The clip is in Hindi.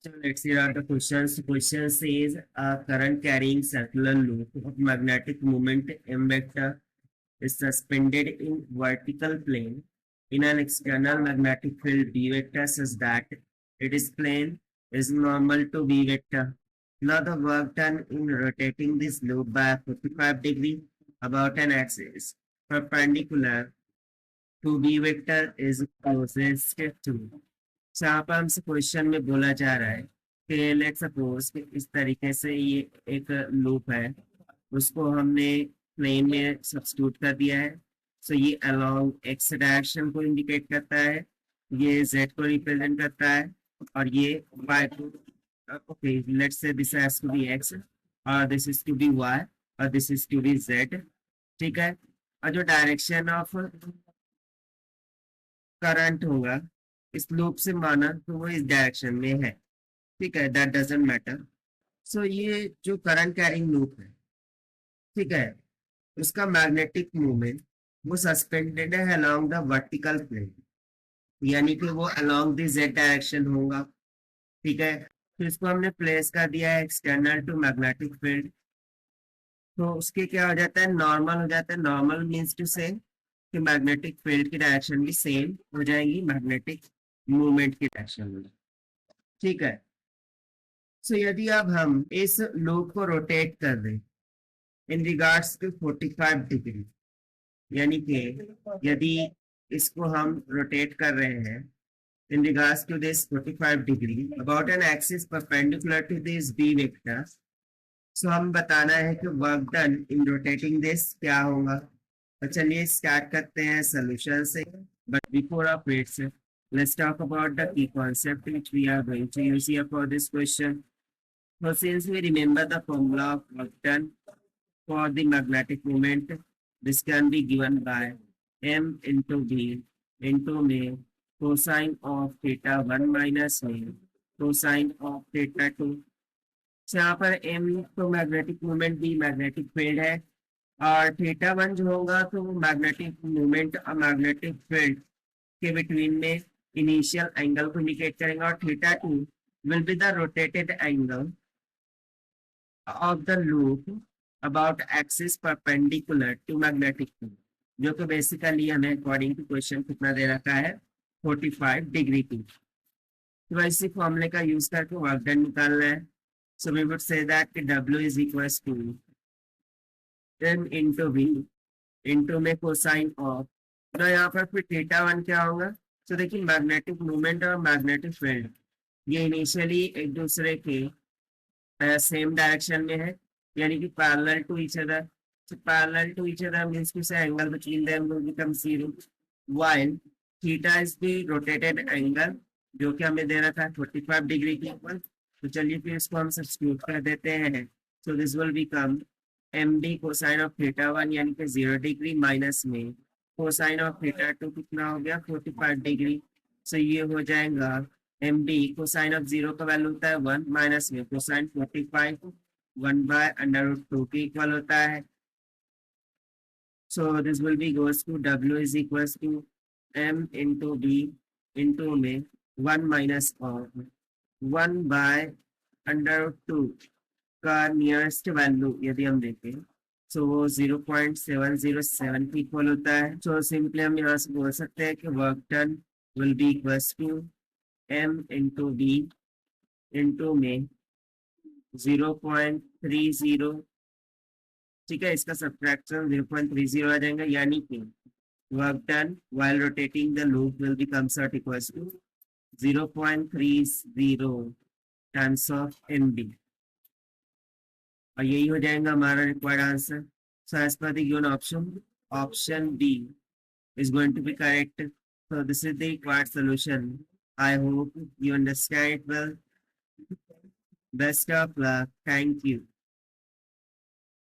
So let's see out the questions. The question says a current carrying circular loop of magnetic moment m vector is suspended in vertical plane in an external magnetic field b vector such that its plane is normal to b vector. Now the work done in rotating this loop by 45 degree about an axis perpendicular to b vector is closest to. So यहाँ पर हमसे क्वेश्चन में बोला जा रहा है कि लेट सपोज कि इस तरीके से ये एक लूप है, उसको हमने प्लेन में सब्स्टिट्यूट कर दिया है. सो ये अलोंग एक्स डायरेक्शन को इंडिकेट करता है, ये जेड को रिप्रेजेंट करता है, और ये वाई को. Okay, let's say this has to be x और this is to be y और this is to be z. ठीक है. और जो डायरेक्शन ऑफ करंट होगा इस लूप से माना तो वो इस डायरेक्शन में है. ठीक है, दैट डजंट मैटर. सो ये जो करंट कैरिंग लूप है, ठीक है, उसका मैग्नेटिक मूवमेंट वो सस्पेंडेड है अलोंग द वर्टिकल प्लेन, यानी कि वो अलोंग द जेड डायरेक्शन होगा. ठीक है. तो इसको हमने प्लेस कर दिया है एक्सटर्नल टू मैग्नेटिक फील्ड. तो उसके क्या हो जाता है, नॉर्मल हो जाता है. नॉर्मल मीन्स टू से कि मैग्नेटिक फील्ड की डायरेक्शन भी सेम हो जाएगी मैग्नेटिक मूवमेंट की डायरेक्शन में. ठीक है. सो यदि अब हम इस लूप को रोटेट कर दें इन रिगार्ड्स टू 45 डिग्री, यानी कि यदि इसको हम रोटेट कर रहे हैं in regards to this 45 degree about an axis perpendicular to this b vector, so हम बताना है कि work done in rotating this क्या होगा. तो चलिए स्टार्ट करते हैं सोल्यूशन से. But before of its let's talk about the key concept which we are going to use here for this question. So since we remember the formula of work done for the magnetic moment, this can be given by m into b into me cosine of theta 1 minus me cosine of theta 2. So यहाँ पर m तो मैग्नेटिक मूवमेंट भी मैग्नेटिक फील्ड है, और थीटा 1 जो होगा तो मैग्नेटिक मूवमेंट और मैग्नेटिक फील्ड के बिटवीन में इनिशियल एंगल को इंडिकेट करेंगे, और theta 2 will be the rotated angle of the loop about axis perpendicular to magnetic field, जो कि बेसिकली हमें अकॉर्डिंग टू क्वेश्चन कितना दे रखा है, 45 डिग्री की. तो इसी फॉर्मूले का यूज करके वर्क डन निकालना है. So we would say that W is equals to m into v into में कोसाइन ऑफ. तो यहाँ पर फिर थीटा 1 क्या होगा. तो देखिए मैग्नेटिक मूवमेंट और मैग्नेटिक फील्ड ये इनिशियली एक दूसरे के सेम डायरेक्शन में है, यानी कि parallel to each other. So parallel to each other means to say angle between them will become 0, while theta is the rotated angle जो कि हमें दे रहा था 45 डिग्री के ऊपर. तो चलिए फिर इसको हम सब्स्टिट्यूट कर देते हैं. So this will become md cosine of theta 1 यानी कि 0 डिग्री माइनस में कोसाइन ऑफ थीटा 2 कितना हो गया 45 डिग्री. सो ये हो जाएगा md कोसाइन ऑफ 0 का वैल्यू होता है 1 माइनस में कोसाइन 45 1 बाय अंडर रूट 2 के इक्वल होता है. So this will be goes to W is equals to M into B into में 1 minus of 1 by under root 2 का नियरेस्ट वैल्यू यदि हम देखें तो वो 0.707 की इक्वल होता है. सो सिंपली हम यहाँ से बोल सकते हैं कि work done will be equals to M into B into में 0.30. ठीक है, इसका सब्ट्रैक्शन 0.30 आ जाएगा, यानी कि work done while rotating the loop will become सट equals to 0.30 times of md, और यही हो जाएगा हमारा required answer. So as per the given option B is going to be correct. So this is the required solution. I hope you understand it well. Best of luck. Thank you.